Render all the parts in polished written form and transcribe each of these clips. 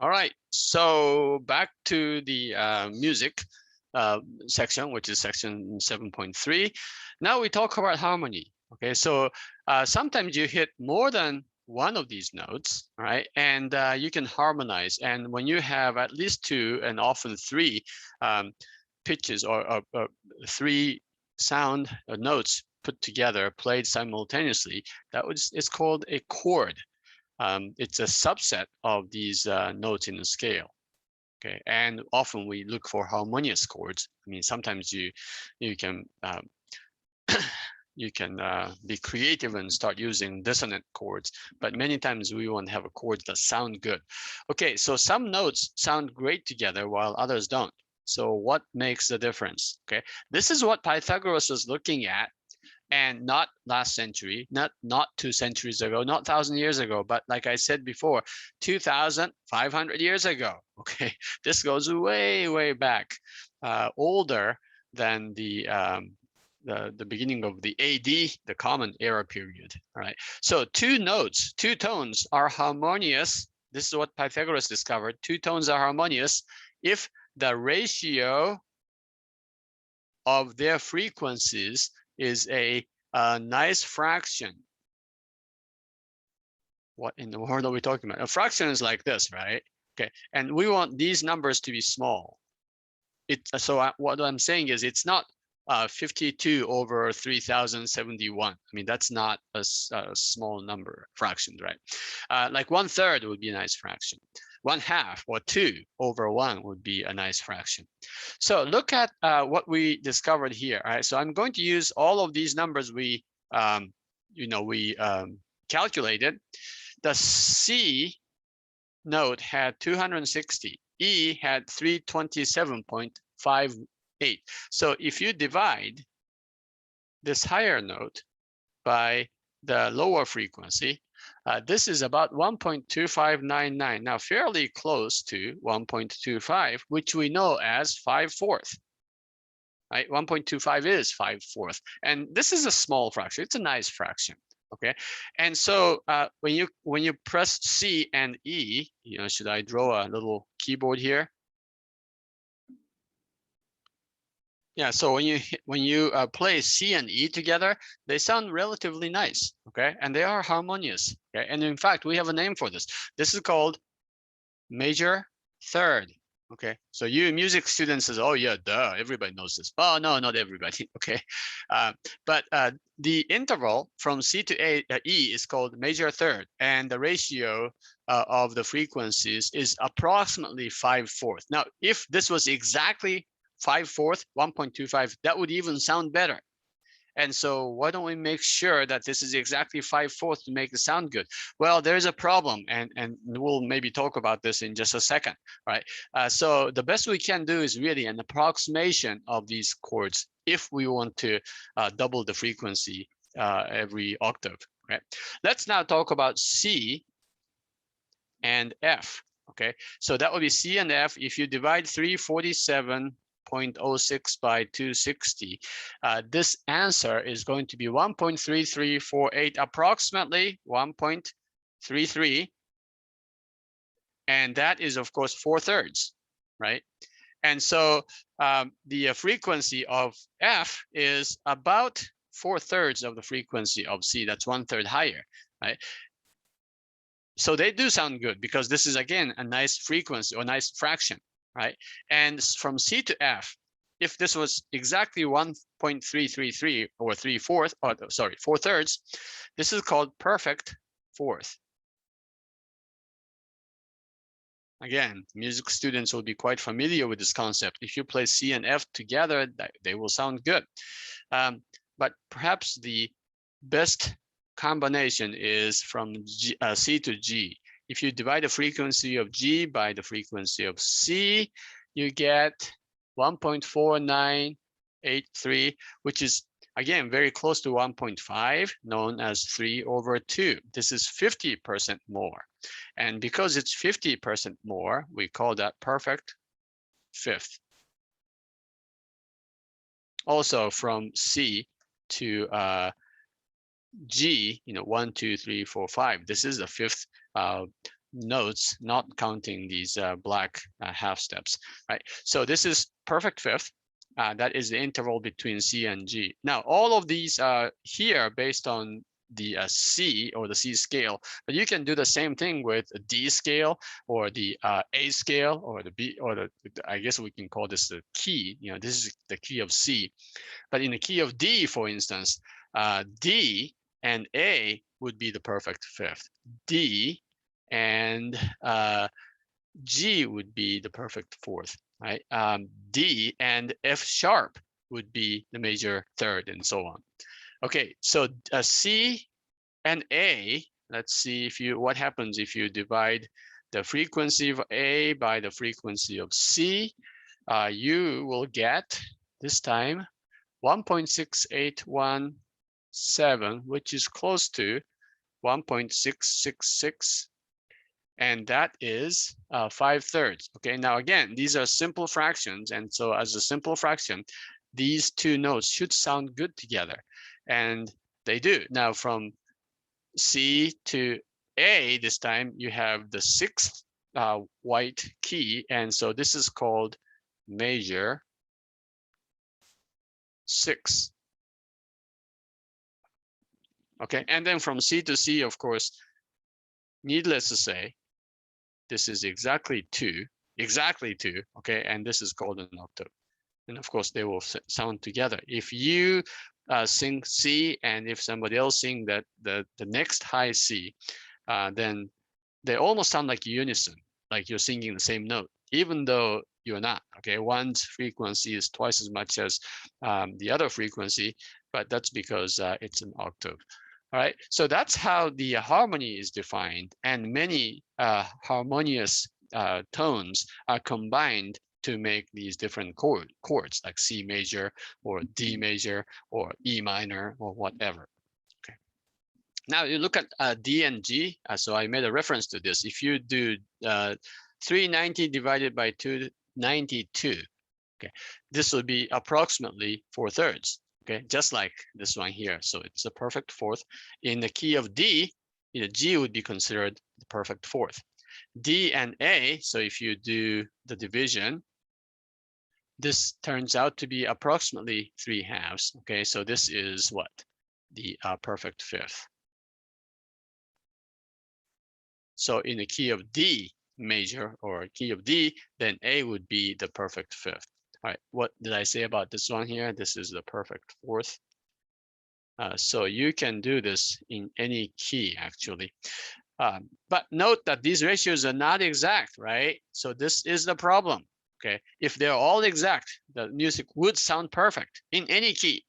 All right, so back to the music section, which is section 7.3. Now we talk about harmony. Okay, so sometimes you hit more than one of these notes, right? And you can harmonize. And when you have at least two and often three pitches or three sound notes put together, played simultaneously, it's called a chord. It's a subset of these notes in the scale. Okay, and often we look for harmonious chords. I mean, sometimes you can you can be creative and start using dissonant chords, but many times we want to have a chords that sound good. Okay, so some notes sound great together while others don't. So what makes the difference? Okay, this is what Pythagoras was looking at, and not last century, not 2 centuries ago, not 1,000 years ago, but like I said before, 2,500 years ago. Okay, this goes way back, older than the beginning of the AD, the Common Era period. All right, so two notes, two tones are harmonious. This is what Pythagoras discovered. Two tones are harmonious if the ratio of their frequencies is a nice fraction. What in the world are we talking about? A fraction is like this, right? Okay, and we want these numbers to be small. What I'm saying is it's not 52 over 3071. I mean, that's not a small number fraction, right? Like 1/3 would be a nice fraction. 1/2 or 2 over 1 would be a nice fraction. So look at what we discovered here. All right, so I'm going to use all of these numbers we calculated. The C note had 260. E had 327.58. So if you divide this higher note by the lower frequency, this is about 1.2599. Now, fairly close to 1.25, which we know as 5/4. Right? 1.25 is 5/4. And this is a small fraction. It's a nice fraction. Okay, and so when you press C and E, should I draw a little keyboard here? Yeah, so when you play C and E together, they sound relatively nice. Okay, and they are harmonious. Okay, and in fact, we have a name for this. This is called major third. Okay, so you music students says, oh yeah, duh, everybody knows this. Oh no, not everybody. Okay, but the interval from C to E is called major third, and the ratio of the frequencies is approximately 5/4. Now, if this was exactly 5/4, 1.25, that would even sound better. And so why don't we make sure that this is exactly 5/4 to make it sound good? Well, there's a problem, and we'll maybe talk about this in just a second, right? So the best we can do is really an approximation of these chords if we want to double the frequency every octave, right? Let's now talk about C and F, okay? So that would be C and F. If you divide 347.06 by 260, this answer is going to be 1.3348, approximately 1.33, and that is of course 4/3, right? And so the frequency of F is about 4/3 of the frequency of C. That's 1/3 higher, right? So they do sound good because this is again a nice frequency or nice fraction, right? And from C to F, if this was exactly 1.333 or 3/4, or sorry, 4/3, this is called perfect fourth. Again, music students will be quite familiar with this concept. If you play C and F together, they will sound good. But perhaps the best combination is from C to G. If you divide the frequency of G by the frequency of C, you get 1.4983, which is again very close to 1.5, known as 3/2. This is 50% more. And because it's 50% more, we call that perfect fifth. Also from C to G, 1, 2, 3, 4, 5. This is the fifth notes, not counting these black half steps, right? So this is perfect fifth. That is the interval between C and G. Now, all of these are here based on the C or the C scale, but you can do the same thing with a D scale or the A scale or the B or the, I guess we can call this the key. You know, this is the key of C. But in the key of D, for instance, D and A would be the perfect fifth. D and G would be the perfect fourth, right? D and F sharp would be the major third, and so on. Okay, so C and A, let's see if you what happens if you divide the frequency of A by the frequency of C. You will get this time 1.6817, which is close to 1.666, and that is 5/3. Okay, now again, these are simple fractions, and so as a simple fraction, these two notes should sound good together, and they do. Now from C to A, this time you have the sixth white key, and so this is called major 6. Okay, and then from C to C, of course, needless to say, this is exactly 2, okay, and this is called an octave. And of course, they will sound together. If you sing C, and if somebody else sing that the next high C, then they almost sound like unison, like you're singing the same note, even though you're not. Okay, one's frequency is twice as much as the other frequency, but that's because it's an octave. All right, so that's how the harmony is defined, and many harmonious tones are combined to make these different chords like C major or D major or E minor or whatever. Okay. Now you look at D and G. So I made a reference to this. If you do 390 divided by 292, okay, this will be approximately 4/3. Okay, just like this one here. So it's a perfect fourth. In the key of D, G would be considered the perfect fourth. D and A, so if you do the division, this turns out to be approximately 3/2. Okay, so this is what? The perfect fifth. So in the key of D major or key of D, then A would be the perfect fifth. All right, what did I say about this one here? This is the perfect fourth. So you can do this in any key, actually. But note that these ratios are not exact, right? So this is the problem, okay? If they're all exact, the music would sound perfect in any key.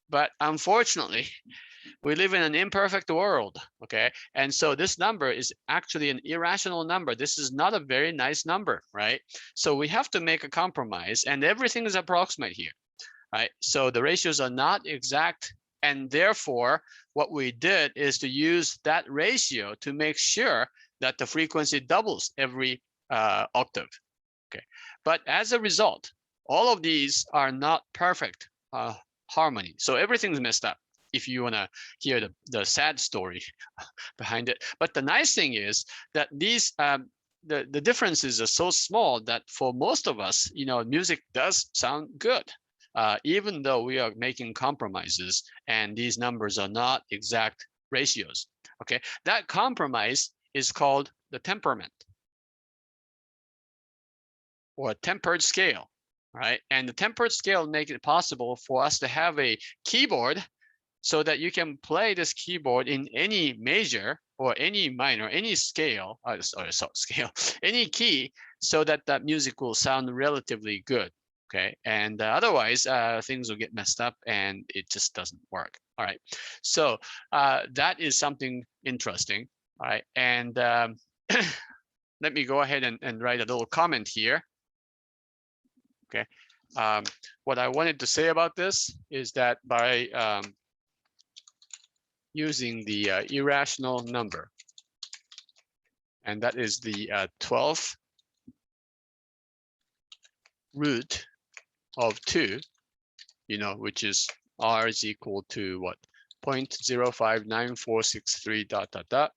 But unfortunately, we live in an imperfect world, okay? And so this number is actually an irrational number. This is not a very nice number, right? So we have to make a compromise, and everything is approximate here, right? So the ratios are not exact, and therefore what we did is to use that ratio to make sure that the frequency doubles every octave, okay? But as a result, all of these are not perfect harmony. So everything's messed up, if you want to hear the sad story behind it. But the nice thing is that these the differences are so small that for most of us, music does sound good, even though we are making compromises and these numbers are not exact ratios. Okay, that compromise is called the temperament or a tempered scale, right? And the tempered scale makes it possible for us to have a keyboard so that you can play this keyboard in any major or any minor, any scale, scale, any key, so that that music will sound relatively good. Okay, and otherwise things will get messed up and it just doesn't work. All right, so that is something interesting. All right, and let me go ahead and write a little comment here. Okay, what I wanted to say about this is that by using the irrational number, and that is the 12th root of 2, which is r is equal to what? 0.059463 ...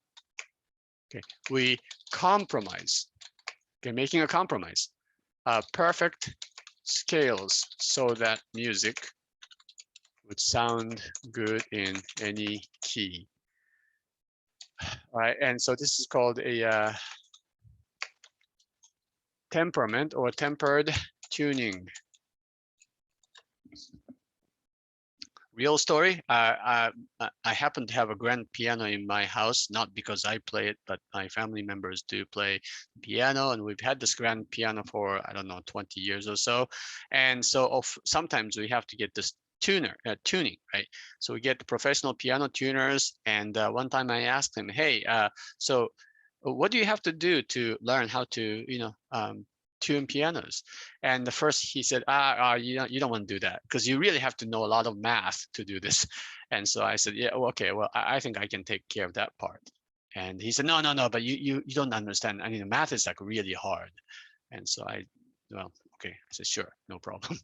Okay, we compromise. Okay, making a compromise. Perfect scales so that music would sound good in any key. All right, and so this is called a temperament or tempered tuning. Real story. I happen to have a grand piano in my house, not because I play it, but my family members do play piano, and we've had this grand piano for, I don't know, 20 years or so. And so sometimes we have to get this tuning, right? So we get the professional piano tuners. And one time I asked him, hey, so what do you have to do to learn how to, tune pianos? And the first he said, you don't want to do that because you really have to know a lot of math to do this. And so I said, yeah, well, okay, well, I think I can take care of that part. And he said, no, but you don't understand. I mean, math is like really hard. And so well, okay, I said, sure, no problem.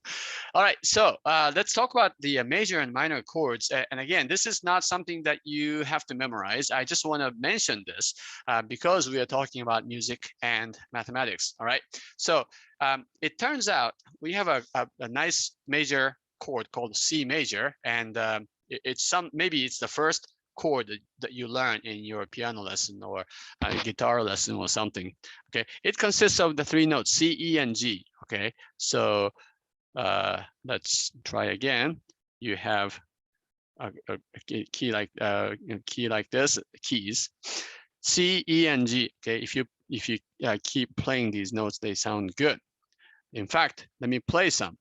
All right, so let's talk about the major and minor chords. And again, this is not something that you have to memorize. I just want to mention this because we are talking about music and mathematics. All right, so it turns out we have a nice major chord called C major, and maybe it's the first chord that you learn in your piano lesson or guitar lesson or something. Okay, it consists of the three notes C, E, and G. Okay, so let's try again. You have a key like this, keys, C, E, and G. Okay, if you keep playing these notes, they sound good. In fact, let me play some.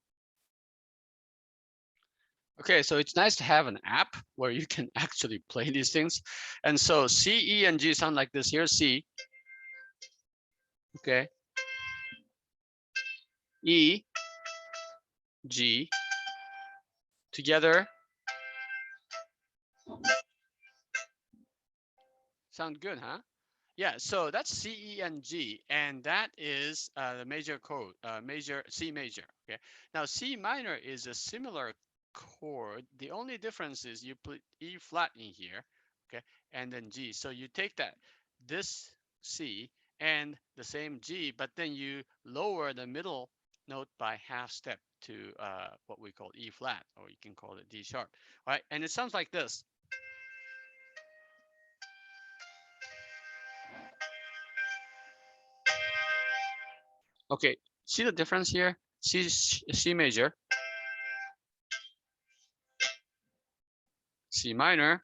Okay, so it's nice to have an app where you can actually play these things. And so C, E, and G sound like this. Here's C. Okay. E, G. Together. Sound good, huh? Yeah, so that's C, E, and G, and that is the major chord, major C major. Okay, now C minor is a similar chord. The only difference is you put E flat in here, okay, and then G. So you take this C and the same G, but then you lower the middle note by half step to what we call E flat, or you can call it D sharp. All right, and it sounds like this. Okay, see the difference here? C major, C minor.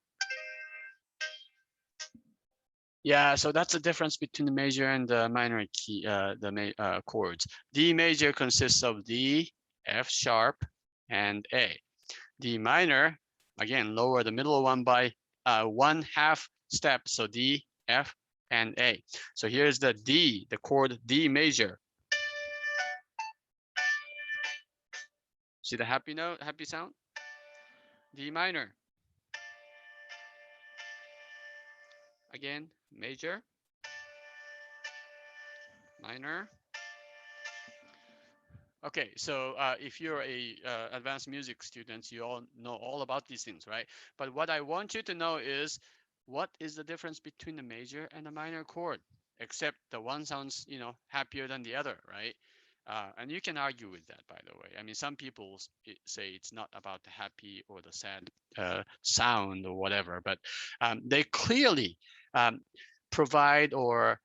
Yeah, so that's the difference between the major and the minor key, chords. D major consists of D, F sharp, and A. D minor, again, lower the middle one by 1/2 step, so D, F, and A. So here's the D, the chord D major. See the happy note, happy sound? D minor. Again, major, minor. Okay, so if you're a advanced music student, you all know all about these things, right? But what I want you to know is what is the difference between the major and the minor chord, except the one sounds, happier than the other, right? And you can argue with that, by the way. I mean, some people say it's not about the happy or the sad sound or whatever, but they clearly provide or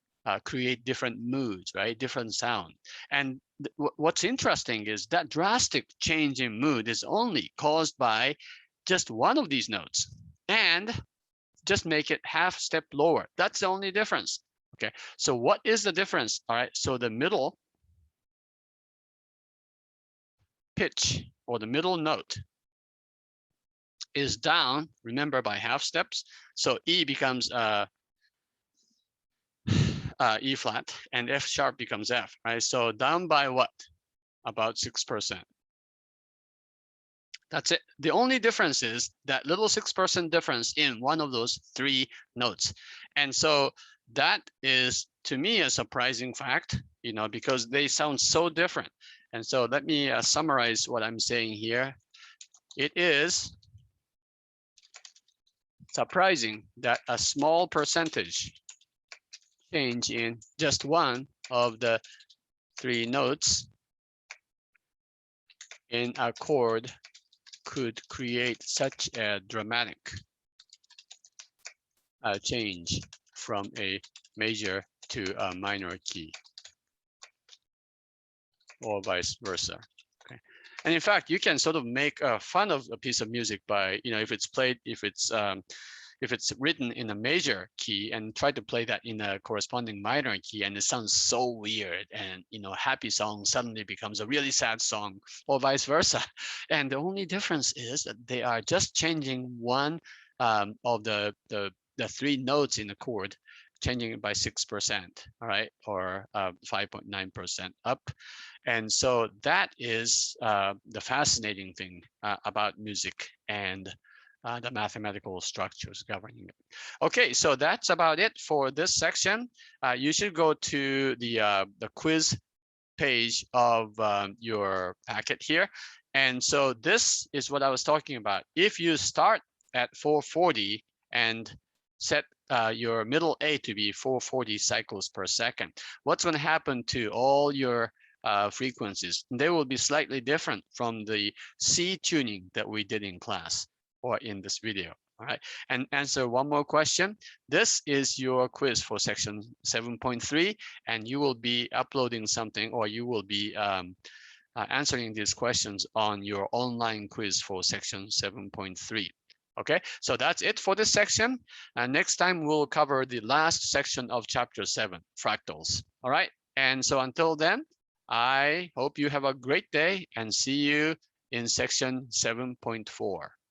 create different moods, right? Different sound. And what's interesting is that drastic change in mood is only caused by just one of these notes, and just make it half step lower. That's the only difference. Okay, so what is the difference? All right, so the middle pitch or the middle note is down, remember, by half steps. So E becomes E flat, and F sharp becomes F, right? So down by what? About 6%. That's it. The only difference is that little 6% difference in one of those three notes. And so that is, to me, a surprising fact, because they sound so different. And so let me summarize what I'm saying here. It is surprising that a small percentage change in just one of the three notes in a chord could create such a dramatic change from a major to a minor key, or vice versa. Okay. And in fact, you can sort of make fun of a piece of music by, if it's played, if it's written in a major key and try to play that in a corresponding minor key, and it sounds so weird, and happy song suddenly becomes a really sad song, or vice versa. And the only difference is that they are just changing one of the three notes in the chord, changing it by 6%, all right, or 5.9% up. And so that is the fascinating thing about music and the mathematical structures governing it. Okay, so that's about it for this section. You should go to the quiz page of your packet here. And so this is what I was talking about. If you start at 440 and set your middle A to be 440 cycles per second, what's going to happen to all your frequencies? They will be slightly different from the C tuning that we did in class or in this video. All right, and answer one more question. This is your quiz for section 7.3, and you will be uploading something, or you will be answering these questions on your online quiz for section 7.3. Okay, so that's it for this section. And next time we'll cover the last section of chapter 7, fractals. All right, and so until then, I hope you have a great day and see you in section 7.4.